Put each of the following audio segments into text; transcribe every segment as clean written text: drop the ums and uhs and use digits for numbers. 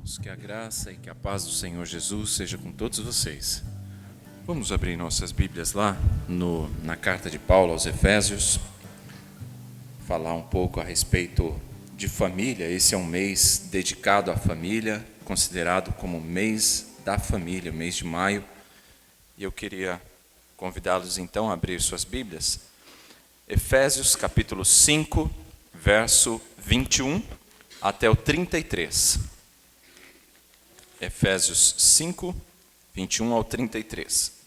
irmãos, que a graça e que a paz do Senhor Jesus seja com todos vocês. Vamos abrir nossas Bíblias lá na carta de Paulo aos Efésios, falar um pouco a respeito de família. Esse é um mês dedicado à família, considerado como o mês da família, o mês de maio. E eu queria convidá-los então a abrir suas Bíblias. Efésios capítulo 5, verso 21 até o 33. Efésios 5, 21 ao 33.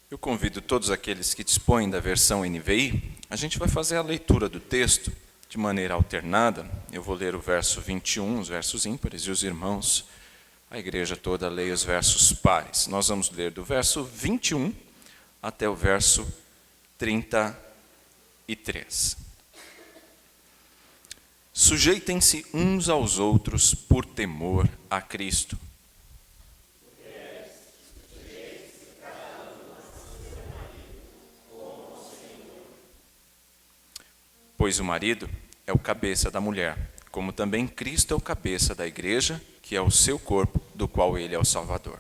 Eu convido todos aqueles que dispõem da versão NVI, a gente vai fazer a leitura do texto de maneira alternada. Eu vou ler o verso 21, os versos ímpares, e os irmãos, a igreja toda, leia os versos pares. Nós vamos ler do verso 21 até o verso 33. Sujeitem-se uns aos outros por temor a Cristo. Pois o marido é o cabeça da mulher, como também Cristo é o cabeça da igreja, que é o seu corpo, do qual ele é o Salvador.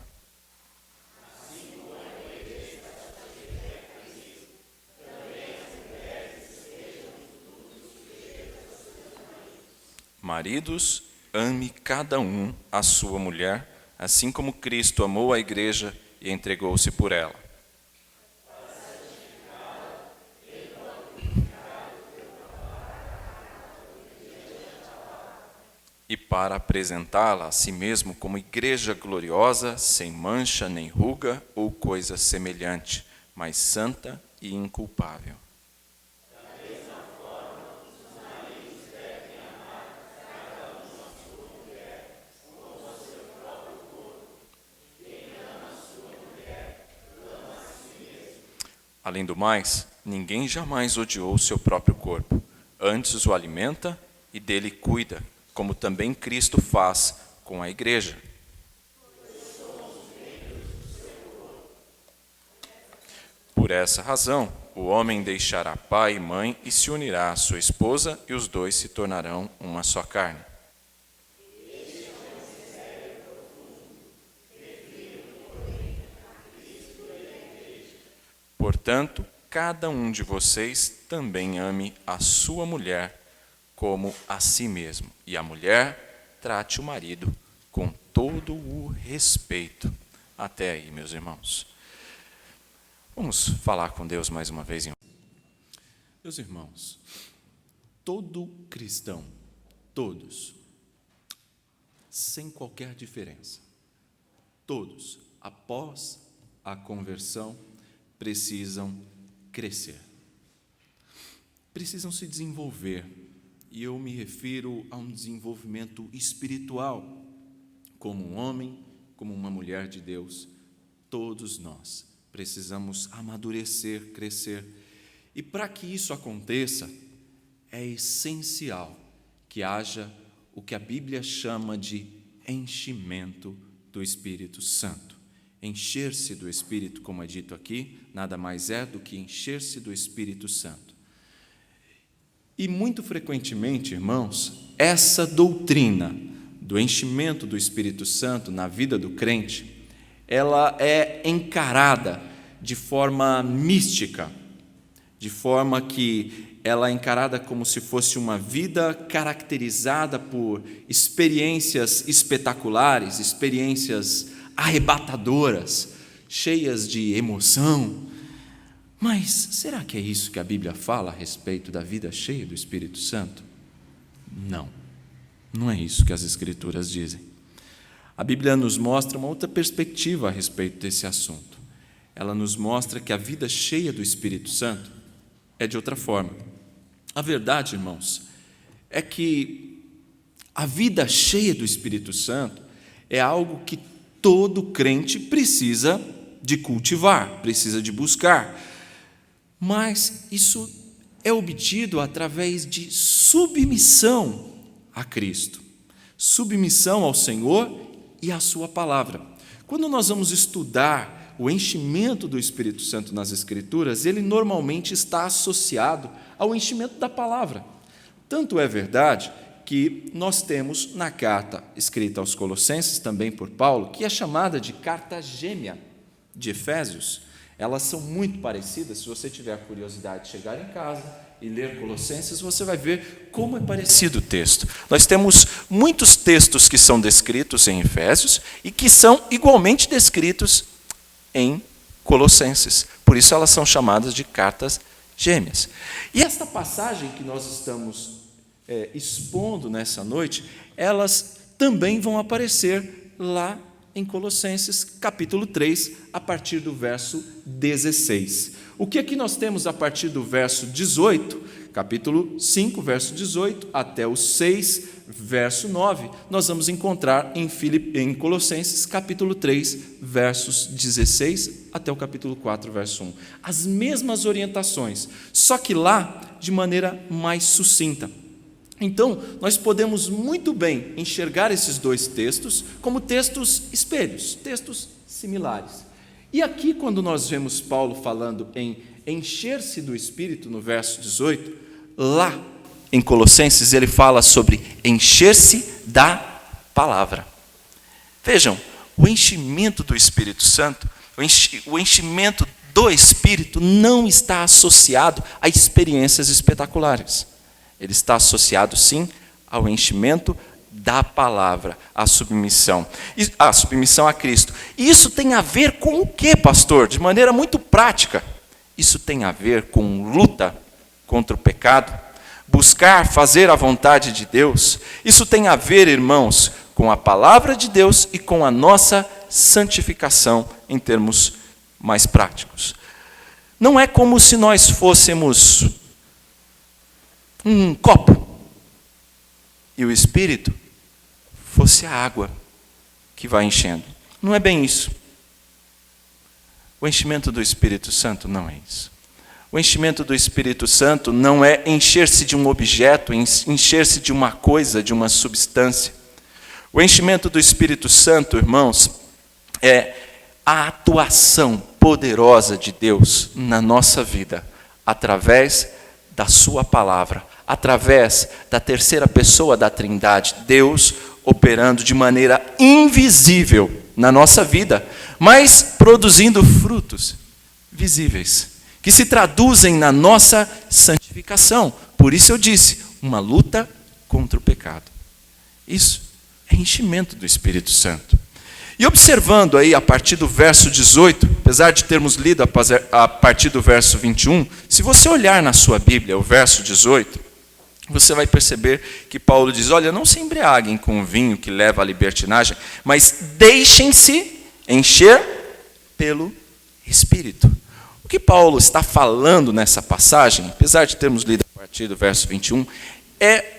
Maridos, ame cada um a sua mulher, assim como Cristo amou a igreja e entregou-se por ela. E para apresentá-la a si mesmo como igreja gloriosa, sem mancha nem ruga ou coisa semelhante, mas santa e inculpável. Além do mais, ninguém jamais odiou seu próprio corpo, antes o alimenta e dele cuida, como também Cristo faz com a igreja. Por essa razão, o homem deixará pai e mãe e se unirá à sua esposa, e os dois se tornarão uma só carne. Portanto, cada um de vocês também ame a sua mulher como a si mesmo, e a mulher trate o marido com todo o respeito. Até aí, meus irmãos. Vamos falar com Deus mais uma vez. Meus irmãos, todo cristão, todos, sem qualquer diferença, todos, após a conversão, precisam crescer, precisam se desenvolver. E eu me refiro a um desenvolvimento espiritual, como um homem, como uma mulher de Deus. Todos nós precisamos amadurecer, crescer. E para que isso aconteça, é essencial que haja o que a Bíblia chama de enchimento do Espírito Santo. Encher-se do Espírito, como é dito aqui, nada mais é do que encher-se do Espírito Santo. E muito frequentemente, irmãos, essa doutrina do enchimento do Espírito Santo na vida do crente, ela é encarada de forma mística, de forma que ela é encarada como se fosse uma vida caracterizada por experiências espetaculares, experiências arrebatadoras, cheias de emoção. Mas será que é isso que a Bíblia fala a respeito da vida cheia do Espírito Santo? Não, não é isso que as Escrituras dizem. A Bíblia nos mostra uma outra perspectiva a respeito desse assunto. Ela nos mostra que a vida cheia do Espírito Santo é de outra forma. A verdade, irmãos, é que a vida cheia do Espírito Santo é algo que todo crente precisa de cultivar, precisa de buscar. Mas isso é obtido através de submissão a Cristo, submissão ao Senhor e à sua palavra. Quando nós vamos estudar o enchimento do Espírito Santo nas Escrituras, ele normalmente está associado ao enchimento da palavra. Tanto é verdade que nós temos na carta escrita aos Colossenses, também por Paulo, que é chamada de carta gêmea de Efésios. Elas são muito parecidas. Se você tiver a curiosidade de chegar em casa e ler Colossenses, você vai ver como é parecido o texto. Nós temos muitos textos que são descritos em Efésios e que são igualmente descritos em Colossenses. Por isso elas são chamadas de cartas gêmeas. E esta passagem que nós estamos expondo nessa noite, elas também vão aparecer lá em Colossenses, capítulo 3, a partir do verso 16. O que aqui nós temos a partir do verso 18, capítulo 5, verso 18, até o 6, verso 9, nós vamos encontrar em Colossenses, capítulo 3, versos 16, até o capítulo 4, verso 1. As mesmas orientações, só que lá de maneira mais sucinta. Então, nós podemos muito bem enxergar esses dois textos como textos espelhos, textos similares. E aqui, quando nós vemos Paulo falando em encher-se do Espírito, no verso 18, lá em Colossenses ele fala sobre encher-se da palavra. Vejam, o enchimento do Espírito Santo, o enchimento do Espírito não está associado a experiências espetaculares. Ele está associado, sim, ao enchimento da palavra, à submissão a Cristo. E isso tem a ver com o quê, pastor? De maneira muito prática. Isso tem a ver com luta contra o pecado, buscar fazer a vontade de Deus. Isso tem a ver, irmãos, com a palavra de Deus e com a nossa santificação em termos mais práticos. Não é como se nós fôssemos um copo e o Espírito fosse a água que vai enchendo. Não é bem isso. O enchimento do Espírito Santo não é isso. O enchimento do Espírito Santo não é encher-se de um objeto, encher-se de uma coisa, de uma substância. O enchimento do Espírito Santo, irmãos, é a atuação poderosa de Deus na nossa vida, através da sua palavra, através da terceira pessoa da Trindade, Deus operando de maneira invisível na nossa vida, mas produzindo frutos visíveis, que se traduzem na nossa santificação. Por isso eu disse, uma luta contra o pecado. Isso é enchimento do Espírito Santo. E observando aí a partir do verso 18, apesar de termos lido a partir do verso 21, se você olhar na sua Bíblia o verso 18, você vai perceber que Paulo diz, olha, não se embriaguem com o vinho que leva à libertinagem, mas deixem-se encher pelo Espírito. O que Paulo está falando nessa passagem, apesar de termos lido a partir do verso 21, é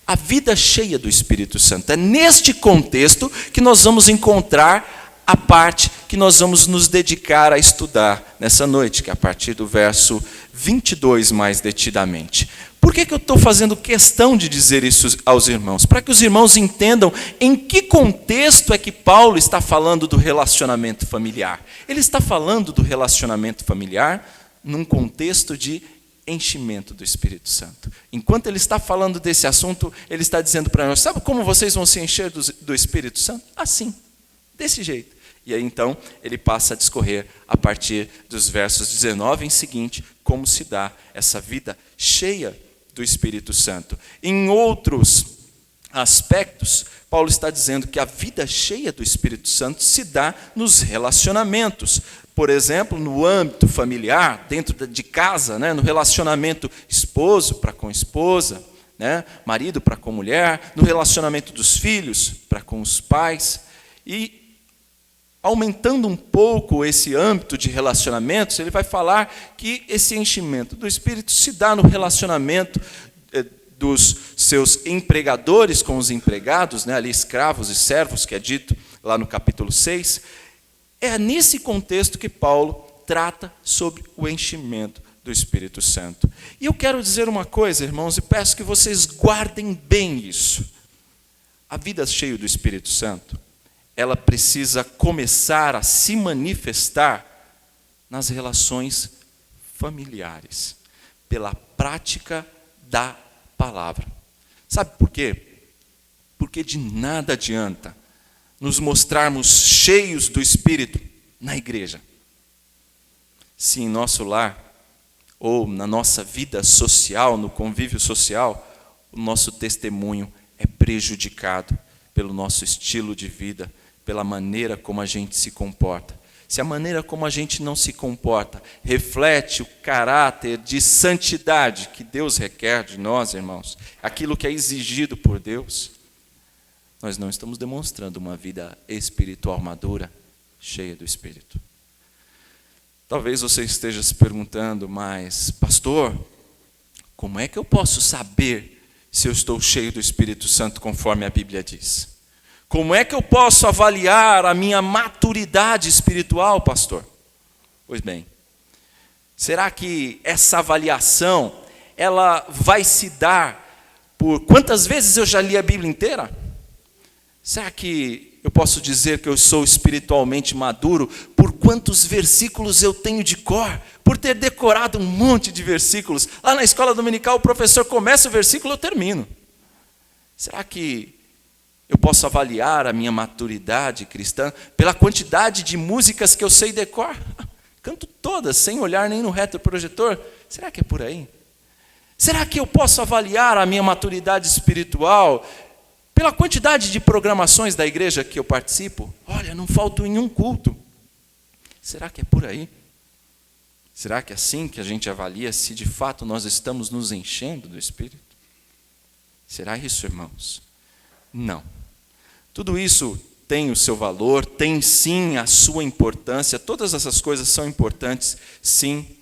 a vida cheia do Espírito Santo. É neste contexto que nós vamos encontrar a parte que nós vamos nos dedicar a estudar nessa noite, que é a partir do verso 22 mais detidamente. Por que eu estou fazendo questão de dizer isso aos irmãos? Para que os irmãos entendam em que contexto é que Paulo está falando do relacionamento familiar. Ele está falando do relacionamento familiar num contexto de enchimento do Espírito Santo. Enquanto ele está falando desse assunto, ele está dizendo para nós, sabe como vocês vão se encher do Espírito Santo? Assim, desse jeito. E aí então ele passa a discorrer a partir dos versos 19 em seguinte, como se dá essa vida cheia do Espírito Santo. Em outros aspectos, Paulo está dizendo que a vida cheia do Espírito Santo se dá nos relacionamentos. Por exemplo, no âmbito familiar, dentro de casa, né, no relacionamento esposo para com esposa, né, marido para com mulher, no relacionamento dos filhos para com os pais. E aumentando um pouco esse âmbito de relacionamentos, ele vai falar que esse enchimento do Espírito se dá no relacionamento dos seus empregadores com os empregados, né, ali escravos e servos, que é dito lá no capítulo 6. É nesse contexto que Paulo trata sobre o enchimento do Espírito Santo. E eu quero dizer uma coisa, irmãos, e peço que vocês guardem bem isso. A vida cheia do Espírito Santo, ela precisa começar a se manifestar nas relações familiares, pela prática da palavra. Sabe por quê? Porque de nada adianta nos mostrarmos cheios do Espírito na igreja, se em nosso lar ou na nossa vida social, no convívio social, o nosso testemunho é prejudicado pelo nosso estilo de vida, pela maneira como a gente se comporta. Se a maneira como a gente não se comporta reflete o caráter de santidade que Deus requer de nós, irmãos, aquilo que é exigido por Deus, nós não estamos demonstrando uma vida espiritual madura, cheia do Espírito. Talvez você esteja se perguntando, mas, pastor, como é que eu posso saber se eu estou cheio do Espírito Santo conforme a Bíblia diz? Como é que eu posso avaliar a minha maturidade espiritual, pastor? Pois bem, será que essa avaliação, ela vai se dar por quantas vezes eu já li a Bíblia inteira? Será que eu posso dizer que eu sou espiritualmente maduro por quantos versículos eu tenho de cor? Por ter decorado um monte de versículos. Lá na escola dominical o professor começa o versículo, eu termino. Será que eu posso avaliar a minha maturidade cristã pela quantidade de músicas que eu sei decor? Canto todas, sem olhar nem no retroprojetor. Será que é por aí? Será que eu posso avaliar a minha maturidade espiritual pela quantidade de programações da igreja que eu participo? Olha, não falto em um culto. Será que é por aí? Será que é assim que a gente avalia se de fato nós estamos nos enchendo do Espírito? Será isso, irmãos? Não. Tudo isso tem o seu valor, tem sim a sua importância, todas essas coisas são importantes, sim,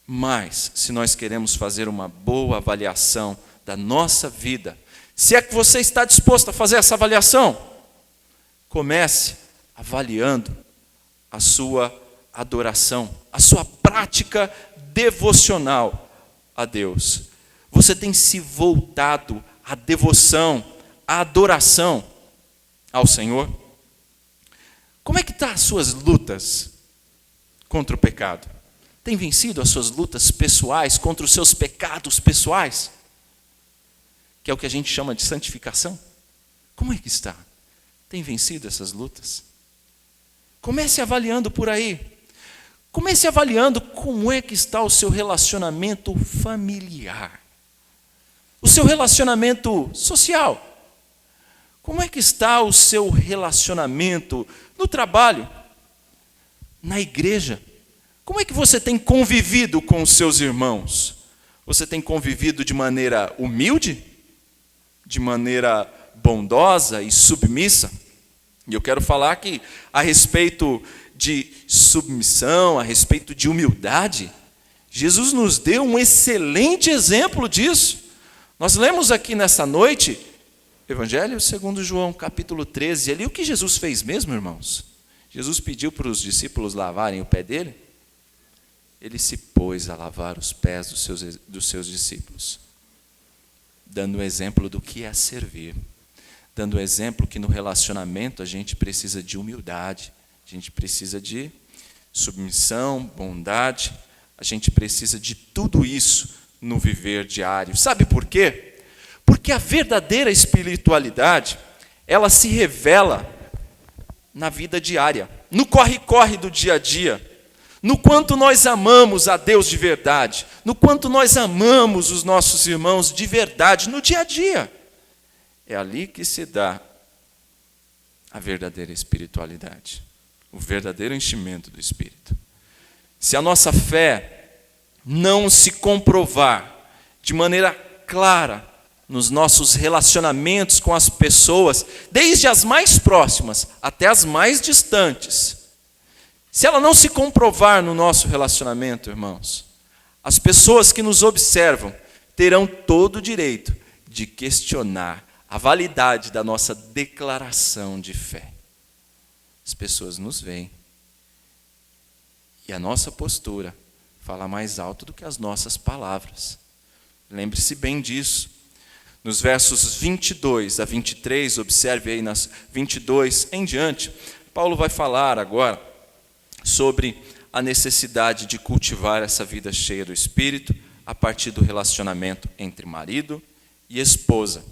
mas se nós queremos fazer uma boa avaliação da nossa vida, se é que você está disposto a fazer essa avaliação, comece avaliando a sua adoração, a sua prática devocional a Deus. Você tem se voltado à devoção, à adoração ao Senhor? Como é que estão as suas lutas contra o pecado? Tem vencido as suas lutas pessoais contra os seus pecados pessoais? Que é o que a gente chama de santificação? Como é que está? Tem vencido essas lutas? Comece avaliando por aí. Comece avaliando como é que está o seu relacionamento familiar. O seu relacionamento social. Como é que está o seu relacionamento no trabalho, na igreja? Como é que você tem convivido com os seus irmãos? Você tem convivido de maneira humilde? De maneira bondosa e submissa? E eu quero falar que a respeito de submissão, a respeito de humildade, Jesus nos deu um excelente exemplo disso. Nós lemos aqui nessa noite, Evangelho segundo João, capítulo 13, ali o que Jesus fez mesmo, irmãos? Jesus pediu para os discípulos lavarem o pé dele. Ele se pôs a lavar os pés dos seus discípulos, dando o exemplo do que é servir, dando o exemplo que no relacionamento a gente precisa de humildade, a gente precisa de submissão, bondade, a gente precisa de tudo isso no viver diário. Sabe por quê? Porque a verdadeira espiritualidade, ela se revela na vida diária, no corre-corre do dia a dia, no quanto nós amamos a Deus de verdade, no quanto nós amamos os nossos irmãos de verdade, no dia a dia. É ali que se dá a verdadeira espiritualidade, o verdadeiro enchimento do Espírito. Se a nossa fé não se comprovar de maneira clara nos nossos relacionamentos com as pessoas, desde as mais próximas até as mais distantes, se ela não se comprovar no nosso relacionamento, irmãos, as pessoas que nos observam terão todo o direito de questionar a validade da nossa declaração de fé. As pessoas nos veem e a nossa postura fala mais alto do que as nossas palavras. Lembre-se bem disso. Nos versos 22 a 23, observe aí nas 22 em diante, Paulo vai falar agora sobre a necessidade de cultivar essa vida cheia do Espírito a partir do relacionamento entre marido e esposa.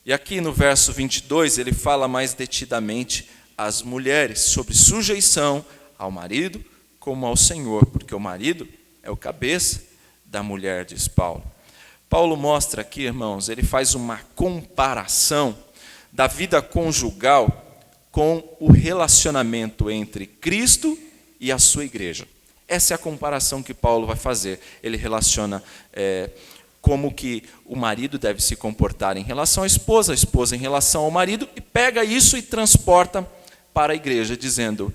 E aqui no verso 22 ele fala mais detidamente às mulheres sobre sujeição ao marido como ao Senhor, porque o marido é o cabeça da mulher, diz Paulo. Paulo mostra aqui, irmãos, ele faz uma comparação da vida conjugal com o relacionamento entre Cristo e a sua igreja. Essa é a comparação que Paulo vai fazer. Ele relaciona como que o marido deve se comportar em relação à esposa, a esposa em relação ao marido, e pega isso e transporta para a igreja, dizendo: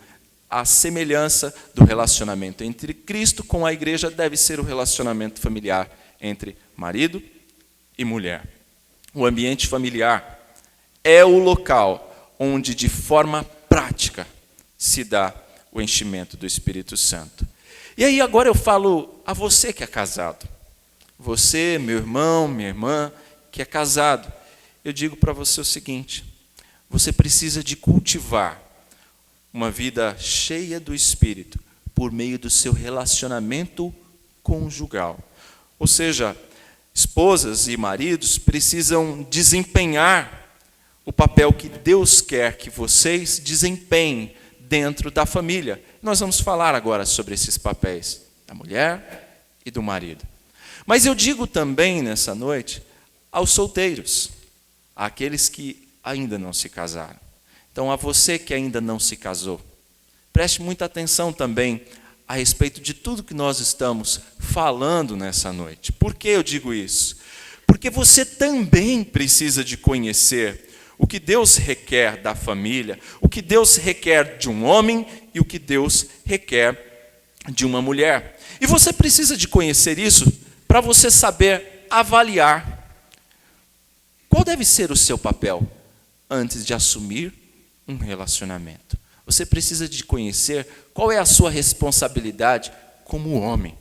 a semelhança do relacionamento entre Cristo com a igreja deve ser o relacionamento familiar entre marido e mulher. O ambiente familiar é o local onde de forma prática se dá o enchimento do Espírito Santo. E aí agora eu falo a você que é casado. Você, meu irmão, minha irmã, que é casado. Eu digo para você o seguinte: você precisa de cultivar uma vida cheia do Espírito por meio do seu relacionamento conjugal. Ou seja, esposas e maridos precisam desempenhar o papel que Deus quer que vocês desempenhem dentro da família. Nós vamos falar agora sobre esses papéis, da mulher e do marido. Mas eu digo também nessa noite aos solteiros, àqueles que ainda não se casaram. Então, a você que ainda não se casou, preste muita atenção também a respeito de tudo que nós estamos falando nessa noite. Por que eu digo isso? Porque você também precisa de conhecer o que Deus requer da família, o que Deus requer de um homem e o que Deus requer de uma mulher. E você precisa de conhecer isso para você saber avaliar qual deve ser o seu papel antes de assumir um relacionamento. Você precisa de conhecer qual é a sua responsabilidade como homem,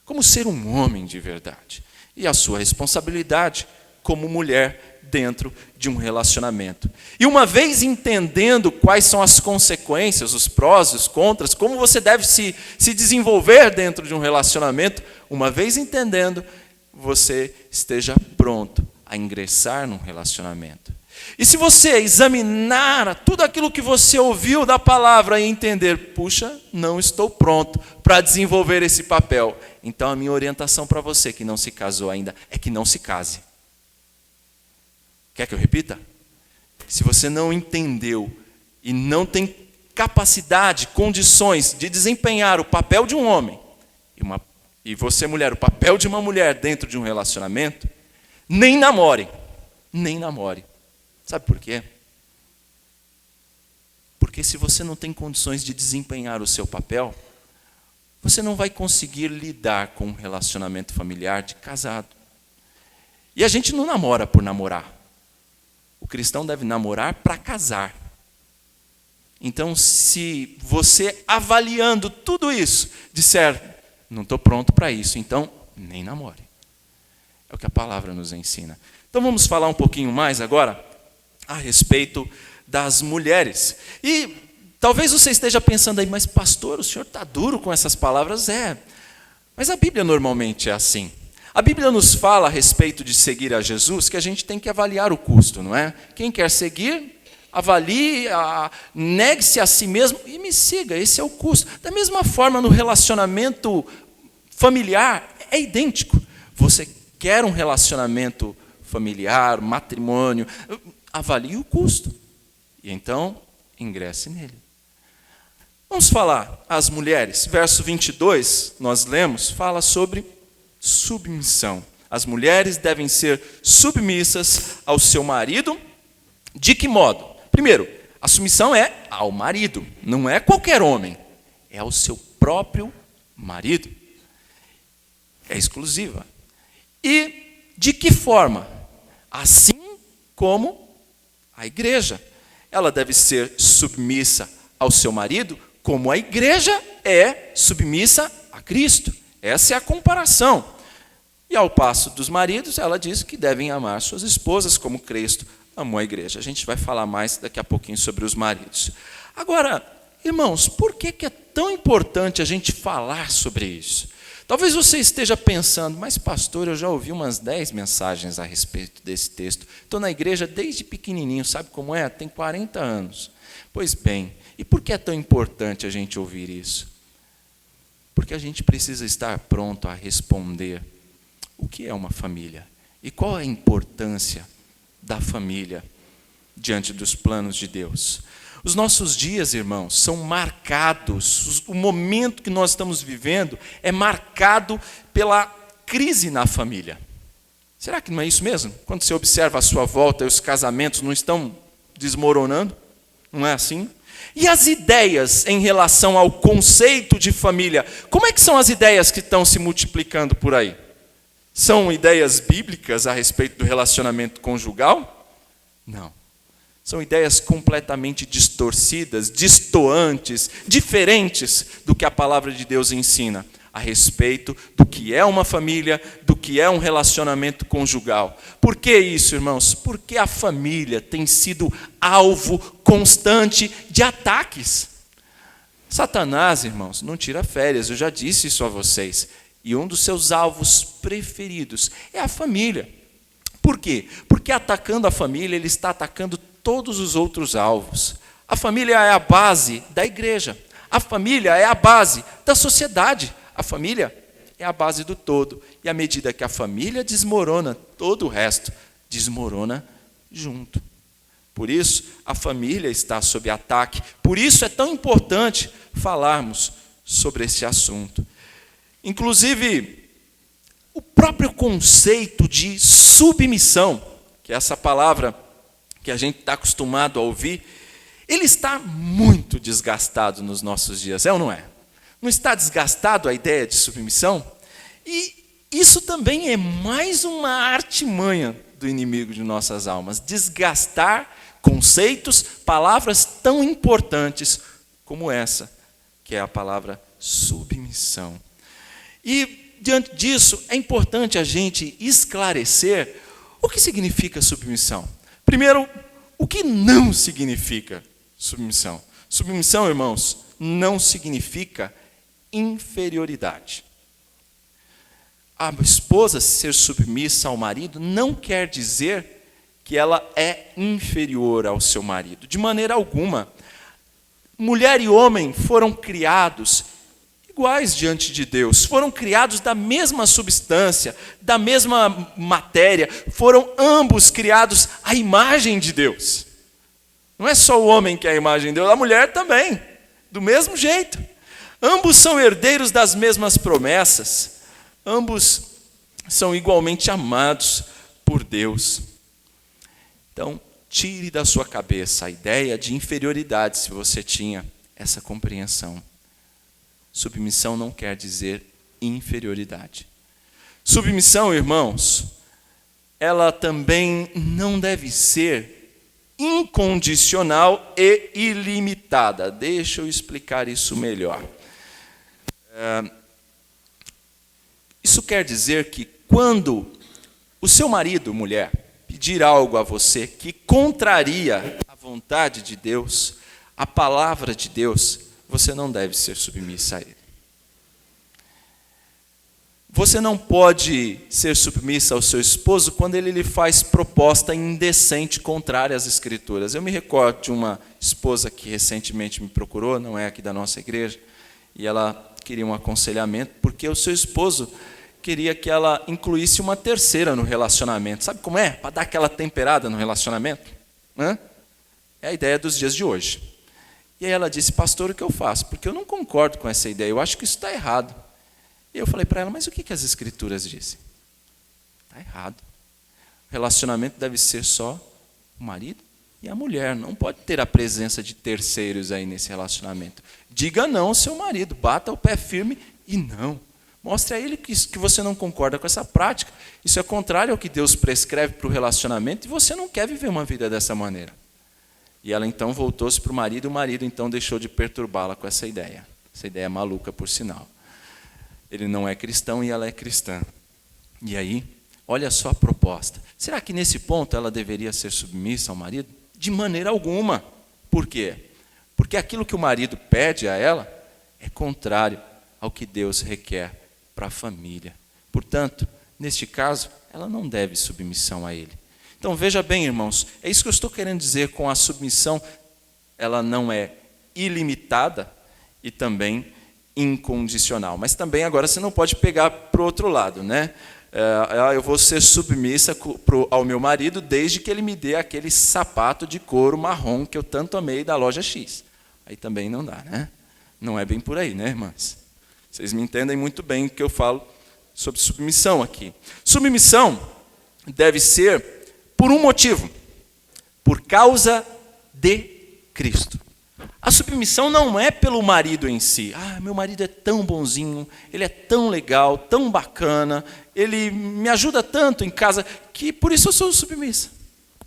como ser um homem de verdade, e a sua responsabilidade como mulher dentro de um relacionamento. E uma vez entendendo quais são as consequências, os prós e os contras, como você deve se desenvolver dentro de um relacionamento, uma vez entendendo, você esteja pronto a ingressar num relacionamento. E se você examinar tudo aquilo que você ouviu da palavra e entender: puxa, não estou pronto para desenvolver esse papel, então a minha orientação para você que não se casou ainda é que não se case. Quer que eu repita? Se você não entendeu e não tem capacidade, condições de desempenhar o papel de um homem, e você, mulher, o papel de uma mulher dentro de um relacionamento, nem namore. Nem namore. Sabe por quê? Porque se você não tem condições de desempenhar o seu papel, você não vai conseguir lidar com um relacionamento familiar de casado. E a gente não namora por namorar. O cristão deve namorar para casar. Então, se você, avaliando tudo isso, disser: não estou pronto para isso, então nem namore. É o que a palavra nos ensina. Então vamos falar um pouquinho mais agora a respeito das mulheres. E talvez você esteja pensando aí: mas pastor, o senhor está duro com essas palavras. Mas a Bíblia normalmente é assim. A Bíblia nos fala a respeito de seguir a Jesus, que a gente tem que avaliar o custo, não é? Quem quer seguir, avalie, negue-se a si mesmo e me siga, esse é o custo. Da mesma forma, no relacionamento familiar, é idêntico. Você quer um relacionamento familiar, matrimônio, avalie o custo. E então, ingresse nele. Vamos falar às mulheres. Verso 22, nós lemos, fala sobre submissão. As mulheres devem ser submissas ao seu marido. De que modo? Primeiro, a submissão é ao marido, não é qualquer homem, é ao seu próprio marido. É exclusiva. E de que forma? Assim como a igreja. Ela deve ser submissa ao seu marido, como a igreja é submissa a Cristo. Essa é a comparação. E ao passo dos maridos, ela diz que devem amar suas esposas como Cristo amou a igreja. A gente vai falar mais daqui a pouquinho sobre os maridos. Agora, Irmãos, por que é tão importante a gente falar sobre isso? Talvez você esteja pensando, mas pastor, eu já ouvi umas 10 mensagens a respeito desse texto. Estou na igreja desde pequenininho, sabe como é? Tem 40 anos. Pois bem, e por que é tão importante a gente ouvir isso? Porque a gente precisa estar pronto a responder o que é uma família e qual é a importância da família diante dos planos de Deus. Os nossos dias, irmãos, são marcados, o momento que nós estamos vivendo é marcado pela crise na família. Será que não é isso mesmo? Quando você observa à sua volta, os casamentos não estão desmoronando? Não é assim? E as ideias em relação ao conceito de família? Como é que são as ideias que estão se multiplicando por aí? São ideias bíblicas a respeito do relacionamento conjugal? Não. São ideias completamente distorcidas, destoantes, diferentes do que a palavra de Deus ensina a respeito do que é uma família, do que é um relacionamento conjugal. Por que isso, irmãos? Porque a família tem sido alvo constante de ataques. Satanás, irmãos, não tira férias, eu já disse isso a vocês. E um dos seus alvos preferidos é a família. Por quê? Porque atacando a família, ele está atacando todos os outros alvos. A família é a base da igreja. A família é a base da sociedade. A família é a base do todo. E à medida que a família desmorona, todo o resto desmorona junto. Por isso, a família está sob ataque. Por isso é tão importante falarmos sobre esse assunto. Inclusive, o próprio conceito de submissão, que é essa palavra que a gente está acostumado a ouvir, ele está muito desgastado nos nossos dias, é ou não é? Não está desgastado a ideia de submissão? E isso também é mais uma artimanha do inimigo de nossas almas, desgastar conceitos, palavras tão importantes como essa, que é a palavra submissão. E, diante disso, é importante a gente esclarecer o que significa submissão. Primeiro, o que não significa submissão? Submissão, irmãos, não significa inferioridade. A esposa ser submissa ao marido não quer dizer que ela é inferior ao seu marido, de maneira alguma. Mulher e homem foram criados iguais diante de Deus, foram criados da mesma substância, da mesma matéria, foram ambos criados à imagem de Deus. Não é só o homem que é a imagem de Deus, a mulher também, do mesmo jeito. Ambos são herdeiros das mesmas promessas, ambos são igualmente amados por Deus. Então, tire da sua cabeça a ideia de inferioridade, se você tinha essa compreensão. Submissão não quer dizer inferioridade. Submissão, irmãos, ela também não deve ser incondicional e ilimitada. Deixa eu explicar isso melhor. Isso quer dizer que quando o seu marido, mulher, pedir algo a você que contraria a vontade de Deus, a palavra de Deus, você não deve ser submissa a ele. Você não pode ser submissa ao seu esposo quando ele lhe faz proposta indecente contrária às Escrituras. Eu me recordo de uma esposa que recentemente me procurou, não é aqui da nossa igreja, e ela queria um aconselhamento, porque o seu esposo queria que ela incluísse uma terceira no relacionamento. Sabe como é? Para dar aquela temperada no relacionamento. É a ideia dos dias de hoje. E aí ela disse, pastor, o que eu faço? Porque eu não concordo com essa ideia, eu acho que isso está errado. E eu falei para ela, mas o que as Escrituras dizem? Está errado. O relacionamento deve ser só o marido e a mulher, não pode ter a presença de terceiros aí nesse relacionamento. Diga não ao seu marido, bata o pé firme e não. Mostre a ele que você não concorda com essa prática. Isso é contrário ao que Deus prescreve para o relacionamento e você não quer viver uma vida dessa maneira. E ela então voltou-se para o marido então deixou de perturbá-la com essa ideia. Essa ideia maluca, por sinal. Ele não é cristão e ela é cristã. E aí, olha só a proposta. Será que nesse ponto ela deveria ser submissa ao marido? De maneira alguma. Por quê? porque aquilo que o marido pede a ela é contrário ao que Deus requer para a família. Portanto, neste caso, ela não deve submissão a ele. Então veja bem, irmãos, é isso que eu estou querendo dizer com a submissão. Ela não é ilimitada e também incondicional. Mas também agora você não pode pegar para o outro lado, né? Eu vou ser submissa ao meu marido desde que ele me dê aquele sapato de couro marrom que eu tanto amei da loja X. Aí também não dá, né? Não é bem por aí, né, irmãs? Vocês me entendem muito bem o que eu falo sobre submissão aqui. Submissão deve ser por um motivo, por causa de Cristo. A submissão não é pelo marido em si. Meu marido é tão bonzinho, ele é tão legal, tão bacana, ele me ajuda tanto em casa, que por isso eu sou submissa.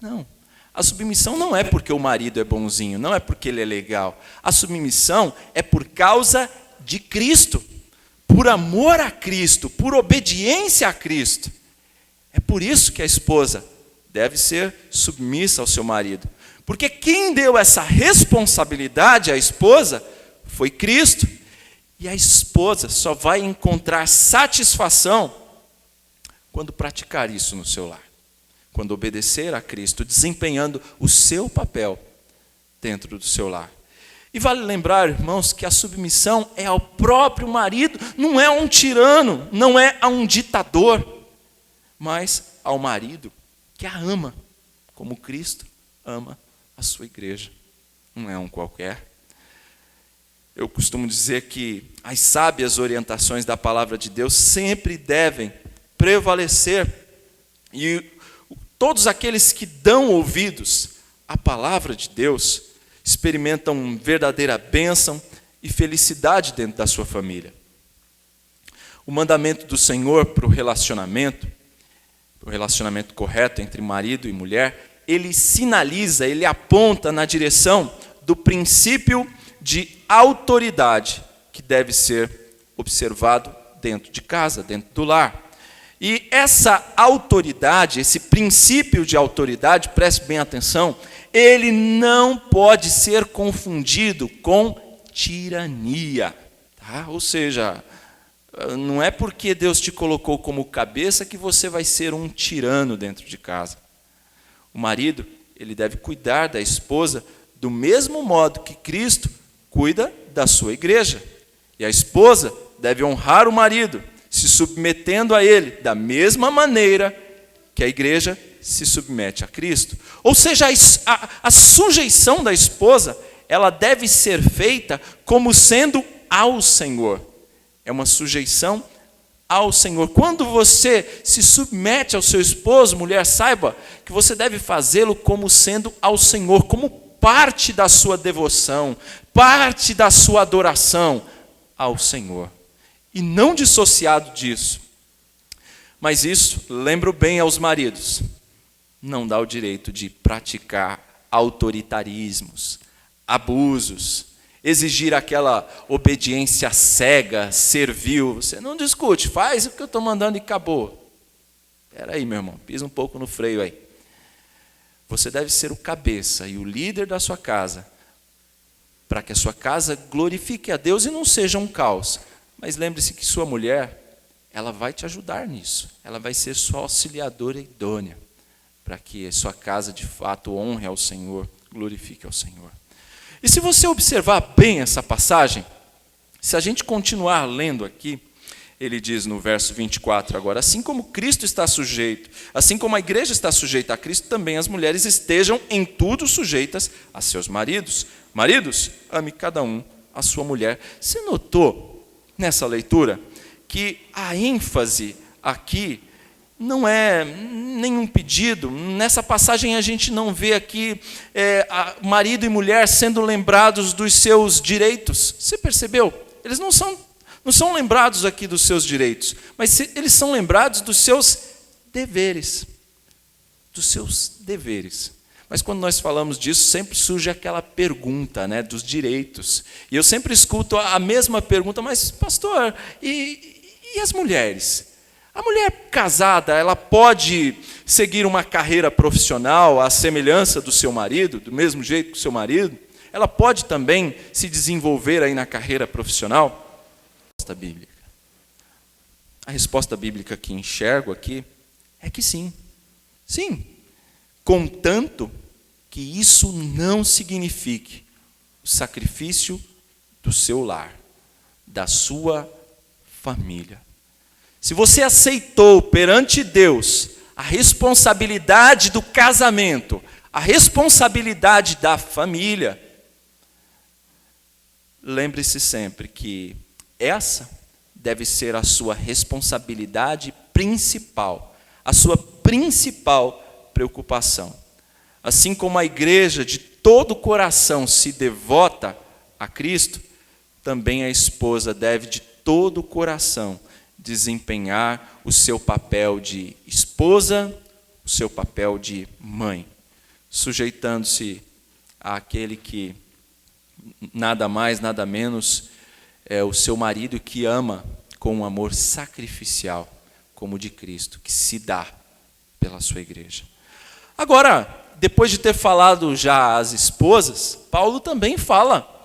Não. A submissão não é porque o marido é bonzinho, não é porque ele é legal. A submissão é por causa de Cristo, por amor a Cristo, por obediência a Cristo. É por isso que a esposa deve ser submissa ao seu marido. Porque quem deu essa responsabilidade à esposa foi Cristo. E a esposa só vai encontrar satisfação quando praticar isso no seu lar. Quando obedecer a Cristo, desempenhando o seu papel dentro do seu lar. E vale lembrar, irmãos, que a submissão é ao próprio marido, não é a um tirano, não é a um ditador, mas ao marido que a ama, como Cristo ama a sua igreja. Não é um qualquer. Eu costumo dizer que as sábias orientações da palavra de Deus sempre devem prevalecer, e todos aqueles que dão ouvidos à palavra de Deus experimentam verdadeira bênção e felicidade dentro da sua família. O mandamento do Senhor para o relacionamento correto entre marido e mulher, ele sinaliza, ele aponta na direção do princípio de autoridade que deve ser observado dentro de casa, dentro do lar. E essa autoridade, esse princípio de autoridade, preste bem atenção, ele não pode ser confundido com tirania. Tá? Ou seja, não é porque Deus te colocou como cabeça que você vai ser um tirano dentro de casa. O marido, ele deve cuidar da esposa do mesmo modo que Cristo cuida da sua igreja. E a esposa deve honrar o marido, se submetendo a ele da mesma maneira que a igreja se submete a Cristo. Ou seja, a sujeição da esposa, ela deve ser feita como sendo ao Senhor. É uma sujeição ao Senhor. Quando você se submete ao seu esposo, mulher, saiba que você deve fazê-lo como sendo ao Senhor, como parte da sua devoção, parte da sua adoração ao Senhor. E não dissociado disso. Mas isso, lembro bem aos maridos, não dá o direito de praticar autoritarismos, abusos, exigir aquela obediência cega, servil. Você não discute, faz o que eu estou mandando e acabou. Espera aí, meu irmão, pisa um pouco no freio aí. Você deve ser o cabeça e o líder da sua casa, para que a sua casa glorifique a Deus e não seja um caos. Mas lembre-se que sua mulher, ela vai te ajudar nisso. Ela vai ser sua auxiliadora idônea, para que a sua casa de fato honre ao Senhor, glorifique ao Senhor. E se você observar bem essa passagem, se a gente continuar lendo aqui, ele diz no verso 24 agora, assim como Cristo está sujeito, assim como a igreja está sujeita a Cristo, também as mulheres estejam em tudo sujeitas a seus maridos. Maridos, ame cada um a sua mulher. Você notou nessa leitura que a ênfase aqui não é nenhum pedido. Nessa passagem a gente não vê aqui marido e mulher sendo lembrados dos seus direitos. Você percebeu? Eles não são lembrados aqui dos seus direitos, mas eles são lembrados dos seus deveres. Dos seus deveres. Mas quando nós falamos disso, sempre surge aquela pergunta, né, dos direitos. E eu sempre escuto a mesma pergunta, mas pastor, e as mulheres? A mulher casada, ela pode seguir uma carreira profissional à semelhança do seu marido, do mesmo jeito que o seu marido? ela pode também se desenvolver aí na carreira profissional? A resposta bíblica que enxergo aqui é que sim. Sim, contanto que isso não signifique o sacrifício do seu lar, da sua família. Se você aceitou perante Deus a responsabilidade do casamento, a responsabilidade da família, lembre-se sempre que essa deve ser a sua responsabilidade principal, a sua principal preocupação. Assim como a igreja de todo o coração se devota a Cristo, também a esposa deve de todo o coração desempenhar o seu papel de esposa, o seu papel de mãe, sujeitando-se àquele que nada mais, nada menos é o seu marido, que ama com um amor sacrificial, como o de Cristo, que se dá pela sua igreja. Agora, depois de ter falado já às esposas, Paulo também fala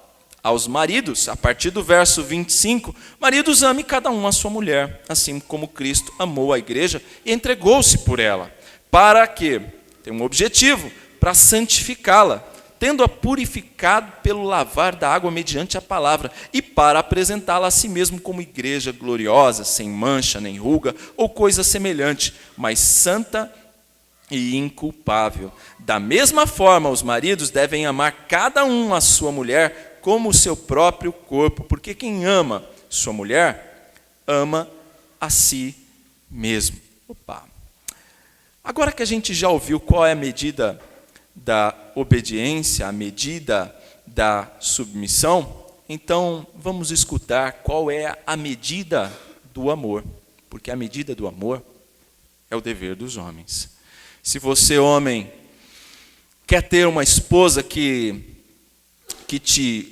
aos maridos, a partir do verso 25, maridos, ame cada um a sua mulher, assim como Cristo amou a igreja e entregou-se por ela, para que, tem um objetivo, para santificá-la, tendo-a purificado pelo lavar da água mediante a palavra, e para apresentá-la a si mesmo como igreja gloriosa, sem mancha, nem ruga, ou coisa semelhante, mas santa e inculpável. Da mesma forma, os maridos devem amar cada um a sua mulher como o seu próprio corpo, porque quem ama sua mulher, ama a si mesmo. Agora que a gente já ouviu qual é a medida da obediência, a medida da submissão, então vamos escutar qual é a medida do amor, porque a medida do amor é o dever dos homens. Se você, homem, quer ter uma esposa que te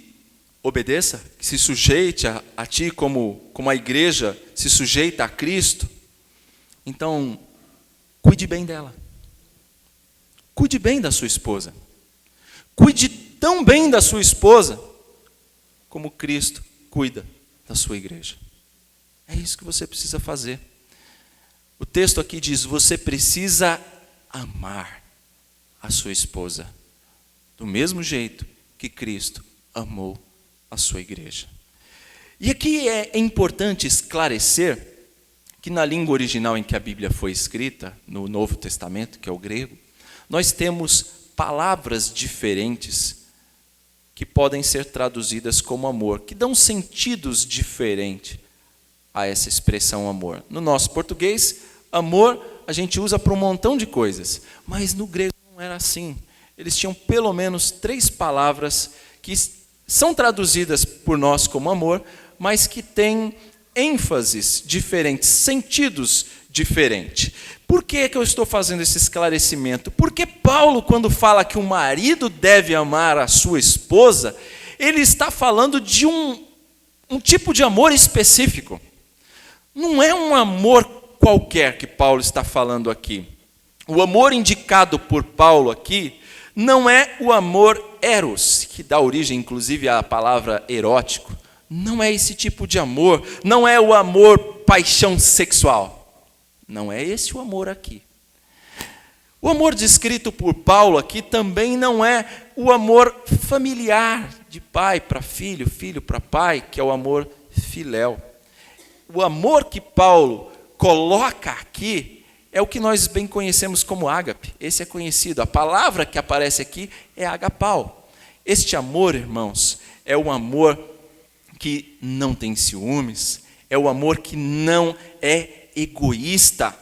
obedeça, que se sujeite a ti como a igreja se sujeita a Cristo, então cuide bem dela. Cuide bem da sua esposa. Cuide tão bem da sua esposa como Cristo cuida da sua igreja. É isso que você precisa fazer. O texto aqui diz: você precisa amar a sua esposa do mesmo jeito que Cristo amou a sua igreja. E aqui é importante esclarecer que na língua original em que a Bíblia foi escrita, no Novo Testamento, que é o grego, nós temos palavras diferentes que podem ser traduzidas como amor, que dão sentidos diferentes a essa expressão amor. No nosso português, amor a gente usa para um montão de coisas, mas no grego não era assim. Eles tinham pelo menos 3 palavras que são traduzidas por nós como amor, mas que têm ênfases diferentes, sentidos diferentes. Por que eu estou fazendo esse esclarecimento? Porque Paulo, quando fala que o marido deve amar a sua esposa, ele está falando de um tipo de amor específico. Não é um amor qualquer que Paulo está falando aqui. O amor indicado por Paulo aqui não é o amor eros, que dá origem inclusive à palavra erótico. Não é esse tipo de amor, não é o amor paixão sexual. Não é esse o amor aqui. O amor descrito por Paulo aqui também não é o amor familiar, de pai para filho, filho para pai, que é o amor filéu. O amor que Paulo coloca aqui é o que nós bem conhecemos como ágape. Esse é conhecido. A palavra que aparece aqui é agapau. Este amor, irmãos, é o amor que não tem ciúmes, é o amor que não é egoísta,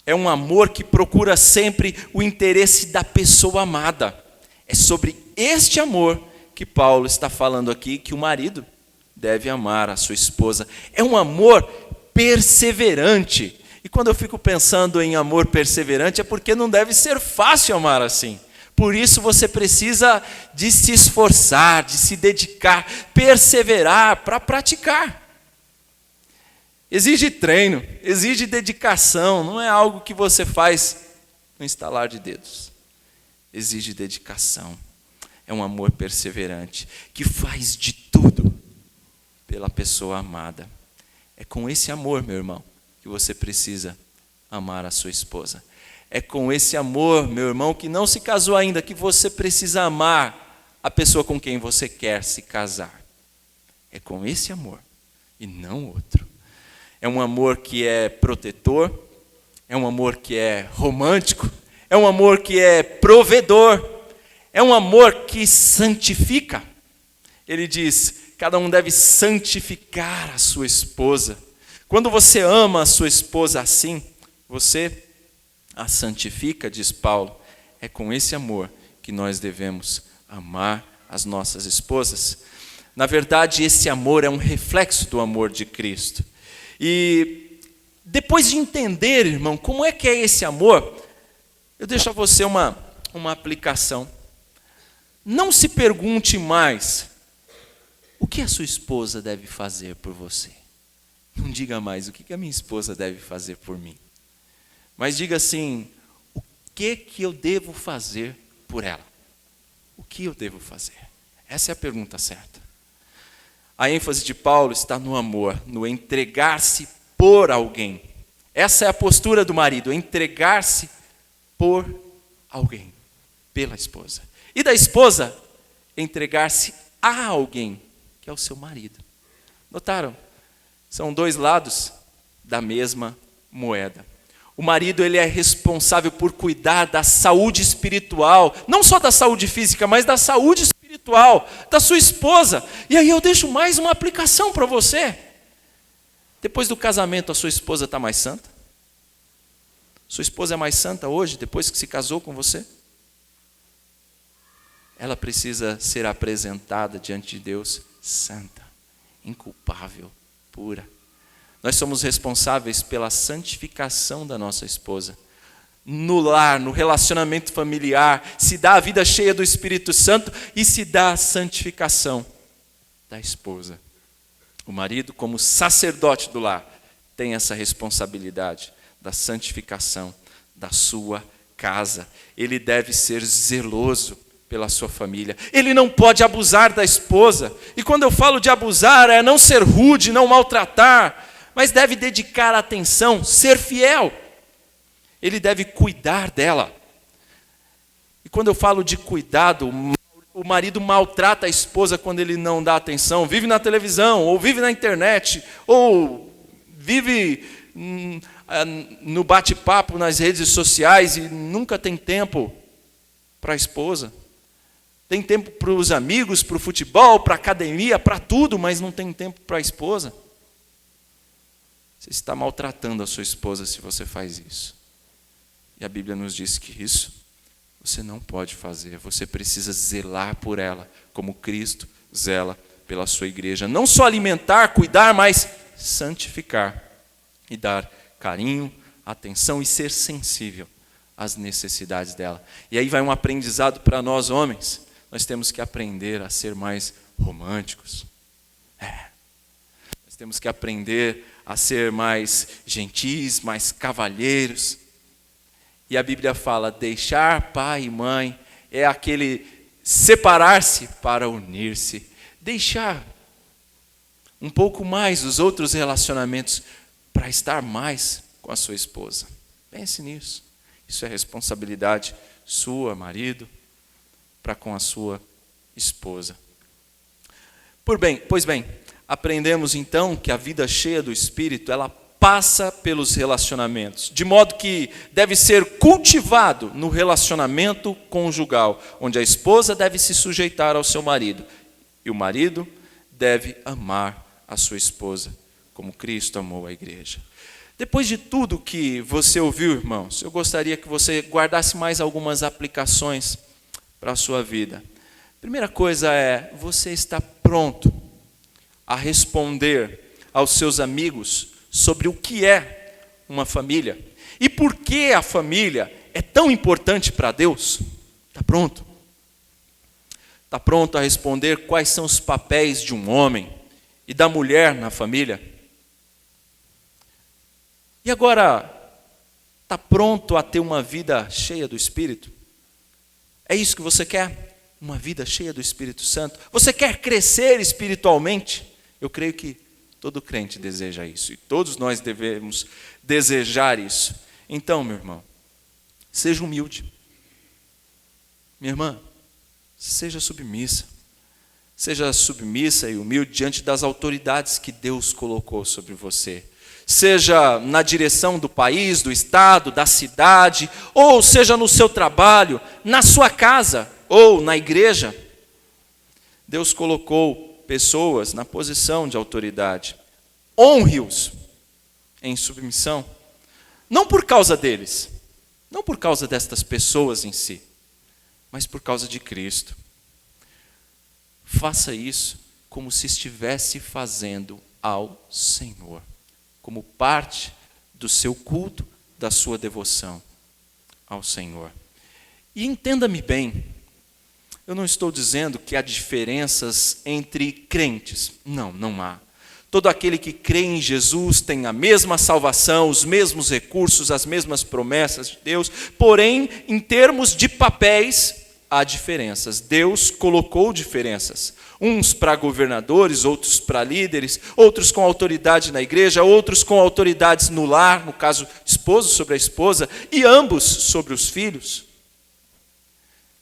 é um amor que procura sempre o interesse da pessoa amada. É sobre este amor que Paulo está falando aqui, que o marido deve amar a sua esposa. É um amor perseverante. E quando eu fico pensando em amor perseverante, é porque não deve ser fácil amar assim. Por isso você precisa de se esforçar, de se dedicar, perseverar para praticar. Exige treino, exige dedicação, não é algo que você faz no estalar de dedos. Exige dedicação. É um amor perseverante, que faz de tudo pela pessoa amada. É com esse amor, meu irmão, que você precisa amar a sua esposa. É com esse amor, meu irmão, que não se casou ainda, que você precisa amar a pessoa com quem você quer se casar. É com esse amor e não outro. É um amor que é protetor, é um amor que é romântico, é um amor que é provedor, é um amor que santifica. Ele diz: cada um deve santificar a sua esposa. Quando você ama a sua esposa assim, você a santifica, diz Paulo. É com esse amor que nós devemos amar as nossas esposas. Na verdade, esse amor é um reflexo do amor de Cristo. E depois de entender, irmão, como é que é esse amor, eu deixo a você uma aplicação. Não se pergunte mais: o que a sua esposa deve fazer por você? Não diga mais: o que a minha esposa deve fazer por mim? Mas diga assim: o que eu devo fazer por ela? O que eu devo fazer? Essa é a pergunta certa. A ênfase de Paulo está no amor, no entregar-se por alguém. Essa é a postura do marido: entregar-se por alguém, pela esposa. E da esposa, entregar-se a alguém, que é o seu marido. Notaram? São dois lados da mesma moeda. O marido, ele é responsável por cuidar da saúde espiritual, não só da saúde física, mas da saúde espiritual da sua esposa. E aí eu deixo mais uma aplicação para você. Depois do casamento, a sua esposa está mais santa? Sua esposa é mais santa hoje, depois que se casou com você? Ela precisa ser apresentada diante de Deus santa, inculpável, pura. Nós somos responsáveis pela santificação da nossa esposa. No lar, no relacionamento familiar, se dá a vida cheia do Espírito Santo e se dá a santificação da esposa. O marido, como sacerdote do lar, tem essa responsabilidade da santificação da sua casa. Ele deve ser zeloso pela sua família. Ele não pode abusar da esposa. E quando eu falo de abusar, é não ser rude, não maltratar, mas deve dedicar atenção, ser fiel. Ele deve cuidar dela. E quando eu falo de cuidado, o marido maltrata a esposa quando ele não dá atenção, vive na televisão, ou vive na internet, ou vive no bate-papo nas redes sociais e nunca tem tempo para a esposa. Tem tempo para os amigos, para o futebol, para a academia, para tudo, mas não tem tempo para a esposa. Você está maltratando a sua esposa se você faz isso. E a Bíblia nos diz que isso você não pode fazer. Você precisa zelar por ela, como Cristo zela pela sua igreja. Não só alimentar, cuidar, mas santificar. E dar carinho, atenção e ser sensível às necessidades dela. E aí vai um aprendizado para nós homens. Nós temos que aprender a ser mais românticos. Nós temos que aprender a ser mais gentis, mais cavalheiros. E a Bíblia fala: deixar pai e mãe é aquele separar-se para unir-se. Deixar um pouco mais os outros relacionamentos para estar mais com a sua esposa. Pense nisso. Isso é responsabilidade sua, marido, para com a sua esposa. Pois bem, aprendemos então que a vida cheia do Espírito, ela passa pelos relacionamentos, de modo que deve ser cultivado no relacionamento conjugal, onde a esposa deve se sujeitar ao seu marido, e o marido deve amar a sua esposa, como Cristo amou a igreja. Depois de tudo que você ouviu, irmãos, eu gostaria que você guardasse mais algumas aplicações para a sua vida. Primeira coisa é: você está pronto a responder aos seus amigos sobre o que é uma família e por que a família é tão importante para Deus? Está pronto? Está pronto a responder quais são os papéis de um homem e da mulher na família? E agora, está pronto a ter uma vida cheia do Espírito? É isso que você quer uma vida cheia do Espírito Santo? Você quer crescer espiritualmente? Eu creio que todo crente deseja isso, e todos nós devemos desejar isso. Então, meu irmão, seja humilde. Minha irmã, seja submissa. Seja submissa e humilde diante das autoridades que Deus colocou sobre você. Seja na direção do país, do estado, da cidade, ou seja no seu trabalho, na sua casa ou na igreja. Deus colocou pessoas na posição de autoridade. Honre-os em submissão. Não por causa deles, não por causa destas pessoas em si, mas por causa de Cristo. Faça isso como se estivesse fazendo ao Senhor, como parte do seu culto, da sua devoção ao Senhor. E entenda-me bem, eu não estou dizendo que há diferenças entre crentes. Não há. Todo aquele que crê em Jesus tem a mesma salvação, os mesmos recursos, as mesmas promessas de Deus, porém, em termos de papéis, há diferenças. Deus colocou diferenças. Uns para governadores, outros para líderes, outros com autoridade na igreja, outros com autoridades no lar, no caso, esposo sobre a esposa, e ambos sobre os filhos.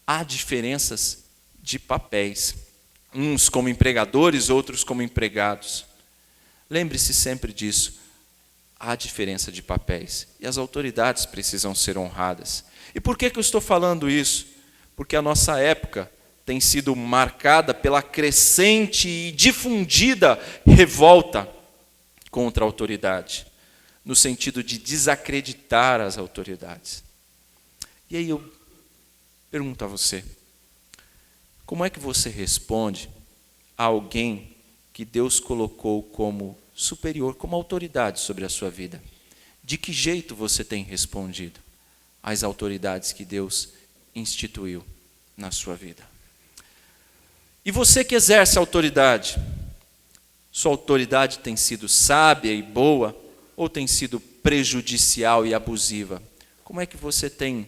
Há diferenças de papéis. Uns como empregadores, outros como empregados. Lembre-se sempre disso. Há diferença de papéis. E as autoridades precisam ser honradas. E por que eu estou falando isso? Porque a nossa época tem sido marcada pela crescente e difundida revolta contra a autoridade, no sentido de desacreditar as autoridades. E aí eu pergunto a você, como é que você responde a alguém que Deus colocou como superior, como autoridade sobre a sua vida? De que jeito você tem respondido às autoridades que Deus instituiu na sua vida? E você que exerce autoridade, sua autoridade tem sido sábia e boa ou tem sido prejudicial e abusiva? Como é que você tem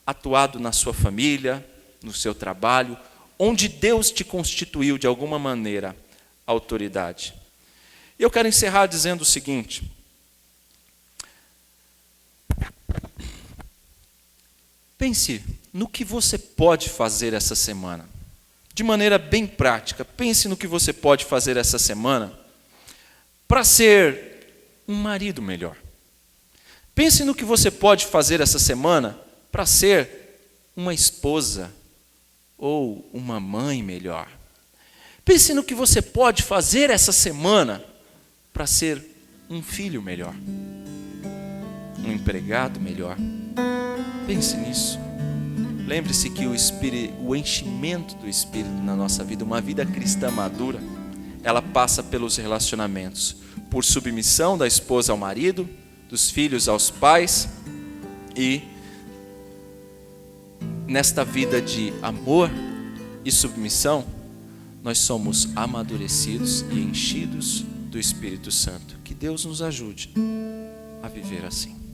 atuado na sua família, no seu trabalho, onde Deus te constituiu de alguma maneira autoridade? E eu quero encerrar dizendo o seguinte: pense no que você pode fazer essa semana. De maneira bem prática, pense no que você pode fazer essa semana para ser um marido melhor. Pense no que você pode fazer essa semana para ser uma esposa ou uma mãe melhor. Pense no que você pode fazer essa semana para ser um filho melhor, um empregado melhor. Pense nisso. Lembre-se que o enchimento do Espírito na nossa vida, uma vida cristã madura, ela passa pelos relacionamentos, por submissão da esposa ao marido, dos filhos aos pais, e nesta vida de amor e submissão, nós somos amadurecidos e enchidos do Espírito Santo. Que Deus nos ajude a viver assim.